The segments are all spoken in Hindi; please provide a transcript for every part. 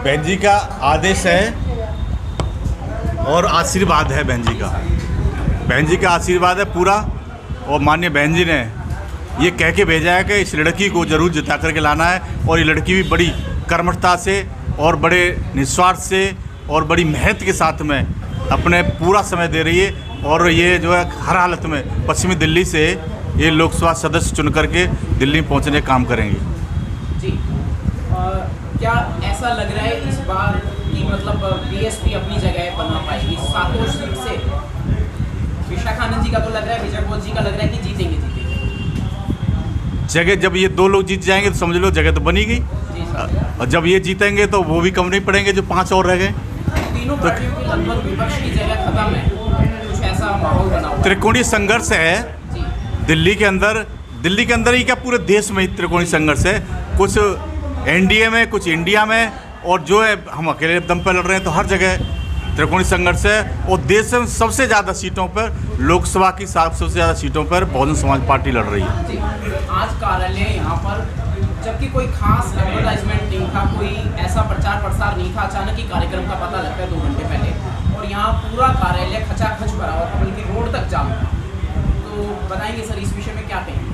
बहन जी का आदेश है और आशीर्वाद है बहन जी का। बहन जी का आशीर्वाद है पूरा, और माननीय बहन जी ने ये कह के भेजा है कि इस लड़की को ज़रूर जिता करके लाना है, और ये लड़की भी बड़ी कर्मठता से और बड़े निस्वार्थ से और बड़ी मेहनत के साथ में अपने पूरा समय दे रही है, और ये जो है हर हालत में पश्चिमी दिल्ली से ये लोकसभा सदस्य चुन करके दिल्ली पहुँचने का काम करेंगे। जी क्या ऐसा लग रहा है इस बार कि मतलब बीएसपी अपनी जगह बना पाएगी सातों सीट से? विशाखानंद जी का तो लग रहा है, विजय बोस जी का लग रहा है कि जीतेंगे। जगह जब ये दो लोग जीत जाएंगे तो समझ लो जगह तो बनी गई, और जब ये जीतेंगे तो वो भी कम नहीं पड़ेंगे जो 5 और रह गए। तीनों पार्टियों की लगभग विपक्ष की जगह खत्म है, कुछ ऐसा माहौल बना हुआ है। त्रिकोणीय संघर्ष है दिल्ली के अंदर ही क्या पूरे देश में ही त्रिकोणीय संघर्ष है। कुछ एनडीए में, कुछ इंडिया में, और जो है हम अकेले दम पर लड़ रहे हैं, तो हर जगह त्रिकोणीय संघर्ष है। और देश में सबसे ज़्यादा सीटों पर, लोकसभा की सबसे ज़्यादा सीटों पर बहुजन समाज पार्टी लड़ रही है। जी, आज कार्यालय यहाँ पर, जबकि कोई खास एडवर्टाइजमेंट नहीं था, कोई ऐसा प्रचार प्रसार नहीं था, अचानक ही कार्यक्रम का पता लगता है 2 घंटे पहले, और यहाँ पूरा कार्यालय खचाखच भरा हुआ था, बल्कि रोड तक जाम था। तो बताएंगे सर इस विषय में क्या कहेंगे?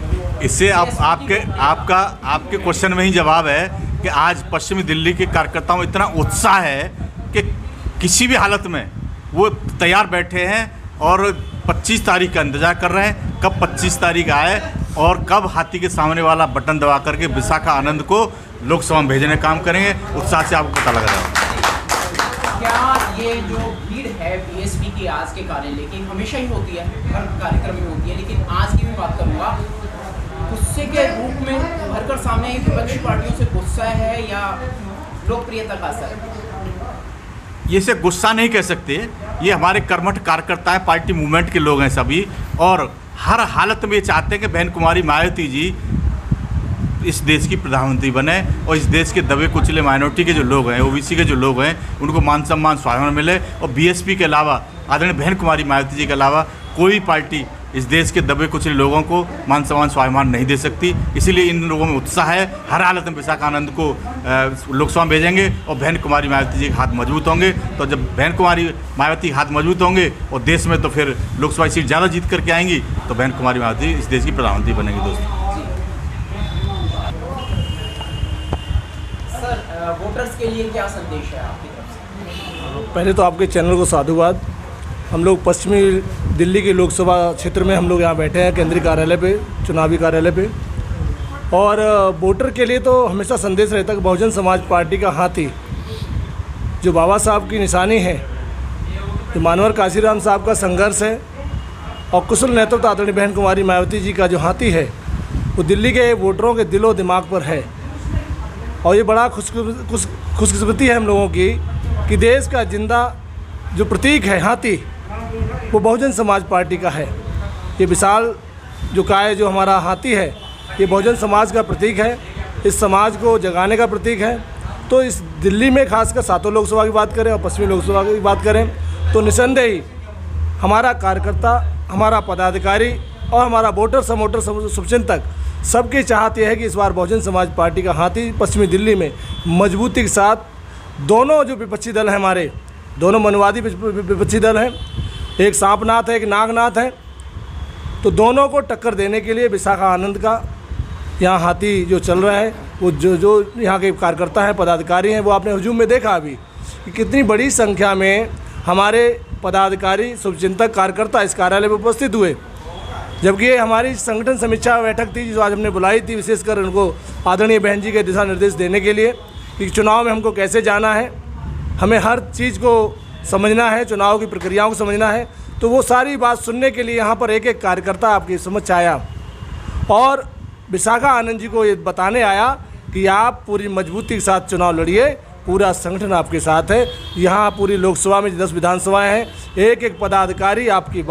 इससे आपके क्वेश्चन में ही जवाब है कि आज पश्चिमी दिल्ली के कार्यकर्ताओं में इतना उत्साह है कि किसी भी हालत में वो तैयार बैठे हैं और 25 तारीख का इंतजार कर रहे हैं, कब 25 तारीख आए और कब हाथी के सामने वाला बटन दबा करके विशाखा आनंद को लोकसभा में भेजने का काम करेंगे। उत्साह से आपको पता लग रहा है। क्या ये जो भीड़ है बीएसपी की आज के कार्यालय की, हमेशा ही होती है, हर कार्यक्रम में होती है, लेकिन आज की भी बात करूँगा, गुस्से के रूप में उभरकर सामने विपक्षी पार्टियों से गुस्सा है या लोकप्रियता का असर है? ये से गुस्सा नहीं कह सकते, ये हमारे कर्मठ कार्यकर्ता हैं, पार्टी मूवमेंट के लोग हैं सभी, और हर हालत में ये चाहते हैं कि बहन कुमारी मायावती जी इस देश की प्रधानमंत्री बने, और इस देश के दबे कुचले माइनॉरिटी के जो लोग हैं, ओबीसी के जो लोग हैं, उनको मान सम्मान स्वाभिमान मिले। और बीएसपी के अलावा, आदरणीय बहन कुमारी मायावती जी के अलावा कोई पार्टी इस देश के दबे कुचले लोगों को मान सम्मान स्वाभिमान नहीं दे सकती। इसीलिए इन लोगों में उत्साह है, हर हालत में विशाखा आनंद को लोकसभा में भेजेंगे, और बहन कुमारी मायावती जी के हाथ मजबूत होंगे। तो जब बहन कुमारी मायावती हाथ मजबूत होंगे और देश में, तो फिर लोकसभा सीट ज़्यादा जीत करके आएंगी, तो बहन कुमारी मायावती इस देश की प्रधानमंत्री बनेंगी। दोस्तों सर, वोटर्स के लिए क्या संदेश है आपकी तरफ से? पहले तो आपके चैनल को साधुवाद। हम लोग पश्चिमी दिल्ली के लोकसभा क्षेत्र में हम लोग यहाँ बैठे हैं, केंद्रीय कार्यालय पे, चुनावी कार्यालय पे, और वोटर के लिए तो हमेशा संदेश रहता है कि बहुजन समाज पार्टी का हाथी, जो बाबा साहब की निशानी है, जो मानवर काशीराम साहब का संघर्ष है, और कुशल नेतृत्व आदरणीय बहन कुमारी मायावती जी का जो हाथी है, वो दिल्ली के वोटरों के दिलो दिमाग पर है। और ये बड़ा खुशकिस्मती है हम लोगों की कि देश का जिंदा जो प्रतीक है हाथी, वो बहुजन समाज पार्टी का है। ये विशाल जो काय जो हमारा हाथी है, ये बहुजन समाज का प्रतीक है, इस समाज को जगाने का प्रतीक है। तो इस दिल्ली में खासकर सातों लोकसभा की बात करें और पश्चिमी लोकसभा की बात करें, तो निसंदेह ही हमारा कार्यकर्ता, हमारा पदाधिकारी और हमारा वोटर समोटर शुभचिंतक सबकी चाहत यह है कि इस बार बहुजन समाज पार्टी का हाथी पश्चिमी दिल्ली में मजबूती के साथ, दोनों जो विपक्षी दल हैं हमारे, दोनों मनवादी विपक्षी दल हैं, एक सांपनाथ है, एक नागनाथ है, तो दोनों को टक्कर देने के लिए विशाखा आनंद का यहाँ हाथी जो चल रहा है, वो जो यहाँ के कार्यकर्ता हैं, पदाधिकारी हैं, वो आपने हुजूम में देखा अभी कि कितनी बड़ी संख्या में हमारे पदाधिकारी, शुभचिंतक, कार्यकर्ता इस कार्यालय में उपस्थित हुए। जबकि ये हमारी संगठन समीक्षा बैठक थी जो आज हमने बुलाई थी, विशेषकर उनको आदरणीय बहन जी के दिशा निर्देश देने के लिए कि चुनाव में हमको कैसे जाना है, हमें हर चीज़ को समझना है, चुनाव की प्रक्रियाओं को समझना है। तो वो सारी बात सुनने के लिए यहाँ पर एक एक कार्यकर्ता आपकी समझ आया और विशाखा आनंद जी को ये बताने आया कि आप पूरी मजबूती के साथ चुनाव लड़िए, पूरा संगठन आपके साथ है। यहाँ पूरी लोकसभा में 10 विधानसभाएँ हैं, एक एक पदाधिकारी आपकी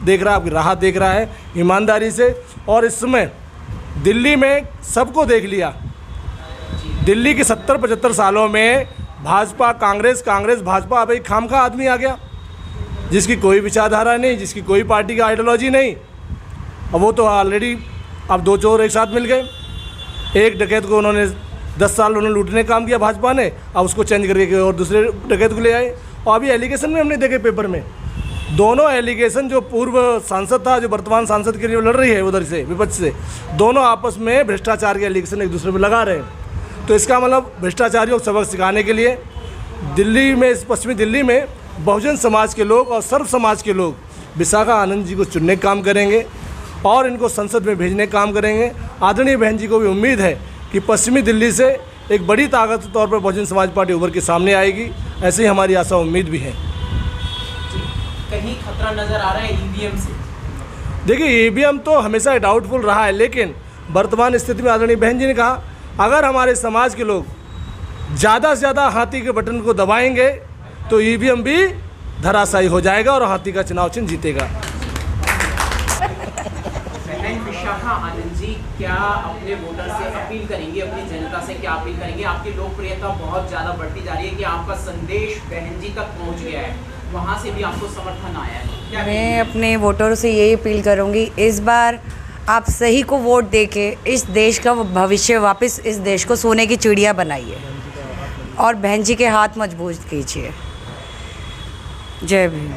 देख रहा है, आपकी राहत देख रहा है ईमानदारी से। और इस समय दिल्ली में सबको देख लिया, दिल्ली के 70-75 सालों में भाजपा कांग्रेस कांग्रेस भाजपा, अब एक खामखा आदमी आ गया जिसकी कोई विचारधारा नहीं, जिसकी कोई पार्टी की आइडियोलॉजी नहीं। अब वो तो ऑलरेडी अब दो चोर एक साथ मिल गए, एक डकैत को उन्होंने 10 साल उन्होंने लूटने का काम किया भाजपा ने, अब उसको चेंज करके और दूसरे डकैत को ले आए। और अभी एलिगेशन में हमने देखे पेपर में, दोनों एलिगेशन, जो पूर्व सांसद था, जो वर्तमान सांसद के लिए लड़ रही है उधर से विपक्ष से, दोनों आपस में भ्रष्टाचार के एलिगेशन एक दूसरे पर लगा रहे हैं। तो इसका मतलब भ्रष्टाचारियों को सबक सिखाने के लिए दिल्ली में, इस पश्चिमी दिल्ली में बहुजन समाज के लोग और सर्व समाज के लोग विशाखा आनंद जी को चुनने का काम करेंगे और इनको संसद में भेजने का काम करेंगे। आदरणीय बहन जी को भी उम्मीद है कि पश्चिमी दिल्ली से एक बड़ी ताकत के तौर पर बहुजन समाज पार्टी उभर के सामने आएगी, ऐसे ही हमारी आशा उम्मीद भी है। कहीं खतरा नजर आ रहा है ईवीएम से? देखिए, ईवीएम तो हमेशा डाउटफुल रहा है, लेकिन वर्तमान स्थिति में आदरणीय बहन जी ने कहा अगर हमारे समाज के लोग ज़्यादा से ज़्यादा हाथी के बटन को दबाएंगे तो ईवीएम भी धराशायी हो जाएगा और हाथी का चुनाव चिन्ह जीतेगा। विशाखा आनंद जी क्या अपने वोटर से अपील करेंगे, अपनी जनता से क्या अपील करेंगे? आपकी लोकप्रियता बहुत ज़्यादा बढ़ती जा रही है कि आपका संदेश बहन जी तक पहुंच गया है, वहां से भी आपको समर्थन आया है। मैं अपने वोटरों से यही अपील करूंगी, इस बार आप सही को वोट देके इस देश का भविष्य वापस, इस देश को सोने की चिड़िया बनाइए और बहन जी के हाथ मजबूत कीजिए। जय भीम।